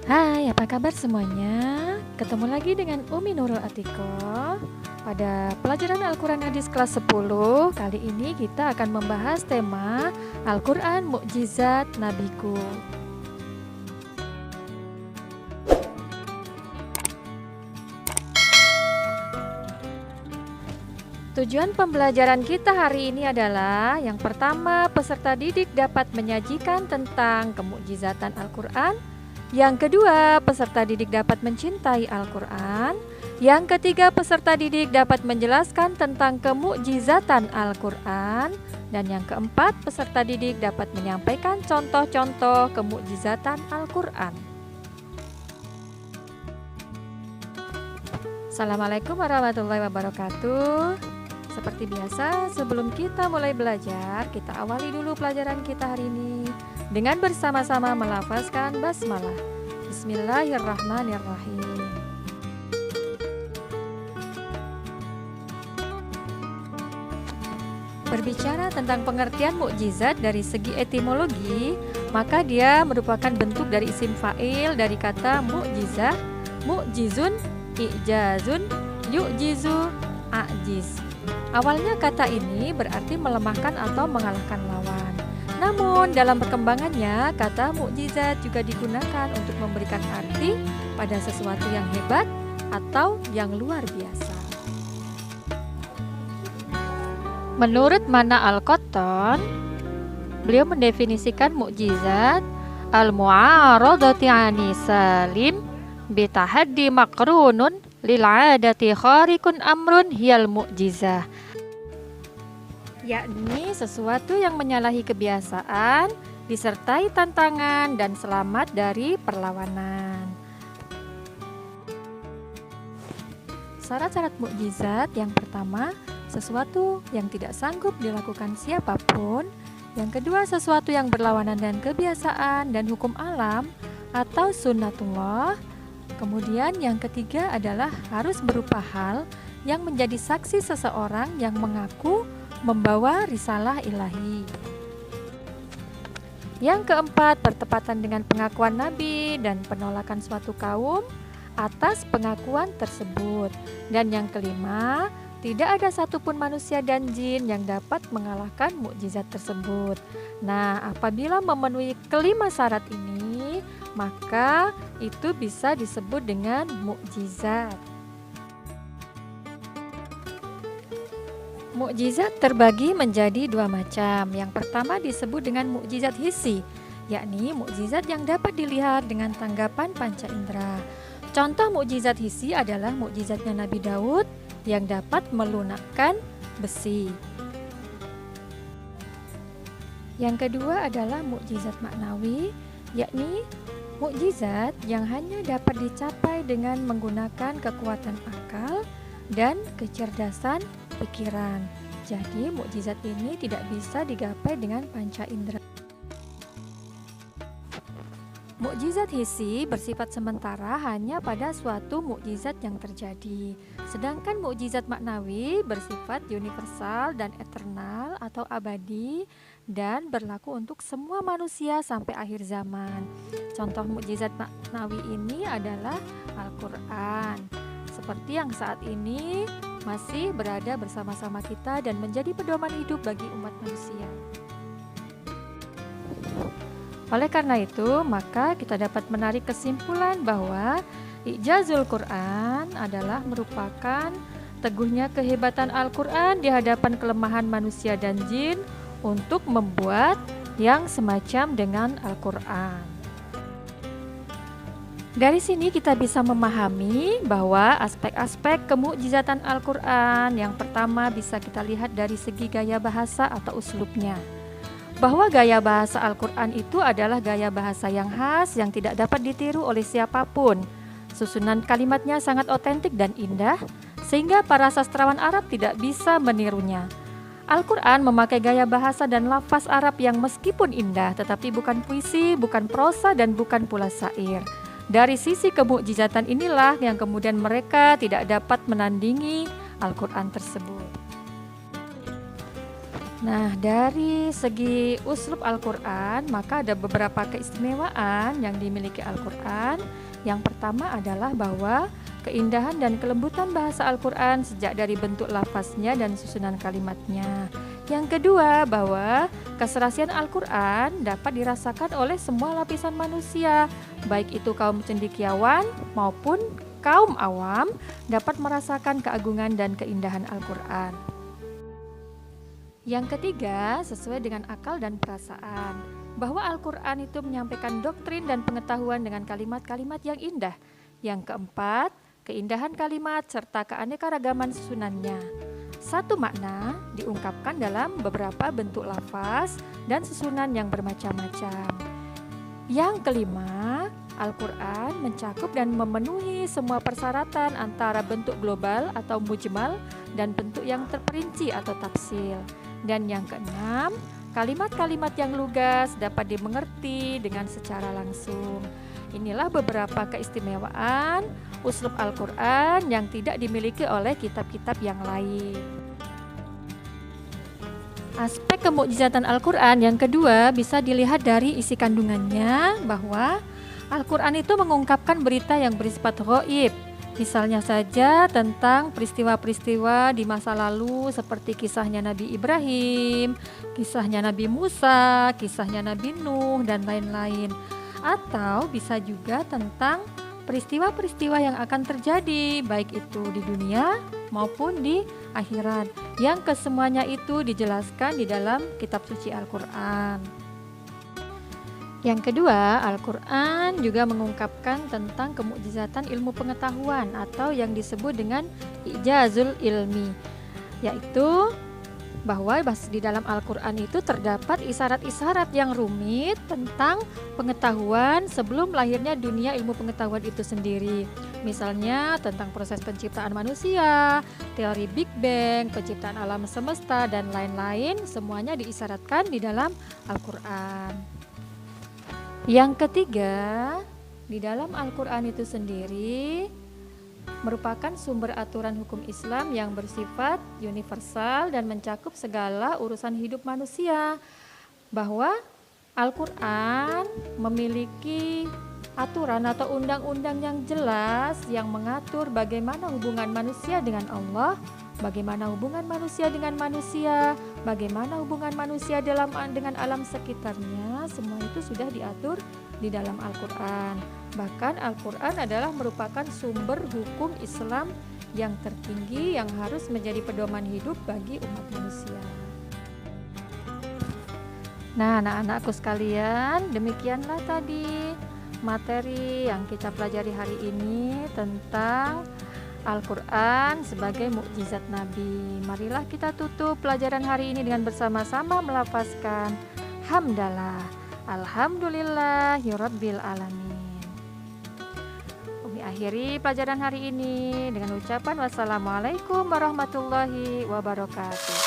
Hai, apa kabar semuanya? Ketemu lagi dengan Umi Nurul Atiko pada pelajaran Al-Quran Hadis kelas 10. Kali ini kita akan membahas tema Al-Quran Mukjizat Nabiku. Tujuan pembelajaran kita hari ini adalah yang pertama, peserta didik dapat menyajikan tentang kemukjizatan Al-Quran. Yang kedua, peserta didik dapat mencintai Al-Quran. Yang ketiga, peserta didik dapat menjelaskan tentang kemukjizatan Al-Quran. Dan yang keempat, peserta didik dapat menyampaikan contoh-contoh kemukjizatan Al-Quran. Assalamualaikum warahmatullahi wabarakatuh. Seperti biasa, sebelum kita mulai belajar, kita awali dulu pelajaran kita hari ini dengan bersama-sama melafazkan basmalah. Bismillahirrahmanirrahim. Berbicara tentang pengertian mukjizat dari segi etimologi, maka dia merupakan bentuk dari isim fa'il dari kata mukjizah, mukjizun, ijazun, yu'jizu, ajiz. Awalnya kata ini berarti melemahkan atau mengalahkan lawan. Namun dalam perkembangannya, kata mukjizat juga digunakan untuk memberikan arti pada sesuatu yang hebat atau yang luar biasa. Menurut Mana Al-Qattan, beliau mendefinisikan mukjizat al-mu'aradati ani salim bitahaddi makrunun lil adati kharikun amrun hiyal mukjizah, yakni sesuatu yang menyalahi kebiasaan disertai tantangan dan selamat dari perlawanan. Syarat-syarat mukjizat yang pertama, sesuatu yang tidak sanggup dilakukan siapapun. Yang kedua, sesuatu yang berlawanan dengan kebiasaan dan hukum alam atau sunnatullah. Kemudian yang ketiga adalah harus berupa hal yang menjadi saksi seseorang yang mengaku membawa risalah ilahi. Yang keempat, bertepatan dengan pengakuan Nabi dan penolakan suatu kaum atas pengakuan tersebut. Dan yang kelima, tidak ada satupun manusia dan jin yang dapat mengalahkan mukjizat tersebut. Nah, apabila memenuhi kelima syarat ini, maka itu bisa disebut dengan mukjizat. Mukjizat terbagi menjadi dua macam. Yang pertama disebut dengan mukjizat hissi, yakni mukjizat yang dapat dilihat dengan tanggapan panca indera. Contoh mukjizat hissi adalah mukjizatnya Nabi Daud yang dapat melunakkan besi. Yang kedua adalah mukjizat maknawi, yakni mukjizat yang hanya dapat dicapai dengan menggunakan kekuatan akal dan kecerdasan pikiran. Jadi mukjizat ini tidak bisa digapai dengan panca indera. Mukjizat hissi bersifat sementara hanya pada suatu mukjizat yang terjadi. Sedangkan mukjizat maknawi bersifat universal dan eternal atau abadi dan berlaku untuk semua manusia sampai akhir zaman. Contoh mukjizat maknawi ini adalah Al-Quran, seperti yang saat ini masih berada bersama-sama kita dan menjadi pedoman hidup bagi umat manusia. Oleh karena itu, maka kita dapat menarik kesimpulan bahwa Ijazul Quran adalah merupakan teguhnya kehebatan Al-Quran di hadapan kelemahan manusia dan jin untuk membuat yang semacam dengan Al-Quran. Dari sini kita bisa memahami bahwa aspek-aspek kemukjizatan Al-Quran yang pertama bisa kita lihat dari segi gaya bahasa atau uslubnya. Bahwa gaya bahasa Al-Quran itu adalah gaya bahasa yang khas yang tidak dapat ditiru oleh siapapun. Susunan kalimatnya sangat otentik dan indah, sehingga para sastrawan Arab tidak bisa menirunya. Al-Quran memakai gaya bahasa dan lafaz Arab yang meskipun indah, tetapi bukan puisi, bukan prosa, dan bukan pula syair. Dari sisi kemukjizatan inilah yang kemudian mereka tidak dapat menandingi Al-Quran tersebut. Nah, dari segi uslub Al-Quran, maka ada beberapa keistimewaan yang dimiliki Al-Quran. Yang pertama adalah bahwa keindahan dan kelembutan bahasa Al-Quran sejak dari bentuk lafaznya dan susunan kalimatnya. Yang kedua, bahwa keserasian Al-Quran dapat dirasakan oleh semua lapisan manusia, baik itu kaum cendekiawan maupun kaum awam dapat merasakan keagungan dan keindahan Al-Quran. Yang ketiga, sesuai dengan akal dan perasaan, bahwa Al-Quran itu menyampaikan doktrin dan pengetahuan dengan kalimat-kalimat yang indah. Yang keempat, keindahan kalimat serta keanekaragaman susunannya. Satu makna diungkapkan dalam beberapa bentuk lafaz dan susunan yang bermacam-macam. Yang kelima, Al-Quran mencakup dan memenuhi semua persyaratan antara bentuk global atau mujmal dan bentuk yang terperinci atau tafsil. Dan yang keenam, kalimat-kalimat yang lugas dapat dimengerti dengan secara langsung. Inilah beberapa keistimewaan uslub Al-Quran yang tidak dimiliki oleh kitab-kitab yang lain. Aspek kemukjizatan Al-Quran yang kedua bisa dilihat dari isi kandungannya, bahwa Al-Quran itu mengungkapkan berita yang bersifat ghaib. Misalnya saja tentang peristiwa-peristiwa di masa lalu seperti kisahnya Nabi Ibrahim, kisahnya Nabi Musa, kisahnya Nabi Nuh, dan lain-lain. Atau bisa juga tentang peristiwa-peristiwa yang akan terjadi, baik itu di dunia maupun di akhirat, yang kesemuanya itu dijelaskan di dalam kitab suci Al-Quran. Yang kedua, Al-Quran juga mengungkapkan tentang kemukjizatan ilmu pengetahuan atau yang disebut dengan ijazul ilmi, yaitu bahwa di dalam Al-Quran itu terdapat isyarat-isyarat yang rumit tentang pengetahuan sebelum lahirnya dunia ilmu pengetahuan itu sendiri. Misalnya tentang proses penciptaan manusia, teori Big Bang, penciptaan alam semesta, dan lain-lain, semuanya diisyaratkan di dalam Al-Quran. Yang ketiga, di dalam Al-Quran itu sendiri merupakan sumber aturan hukum Islam yang bersifat universal dan mencakup segala urusan hidup manusia, bahwa Al-Quran memiliki aturan atau undang-undang yang jelas yang mengatur bagaimana hubungan manusia dengan Allah, bagaimana hubungan manusia dengan manusia, bagaimana hubungan manusia dengan alam sekitarnya. Semua itu sudah diatur di dalam Al-Quran. Bahkan Al-Quran adalah merupakan sumber hukum Islam yang tertinggi yang harus menjadi pedoman hidup bagi umat manusia. Nah, anak-anakku sekalian, demikianlah tadi materi yang kita pelajari hari ini tentang Al-Quran sebagai mukjizat Nabi. Marilah kita tutup pelajaran hari ini dengan bersama-sama melafazkan hamdalah, alhamdulillahirabbil alamin. Umi akhiri pelajaran hari ini dengan ucapan wassalamualaikum warahmatullahi wabarakatuh.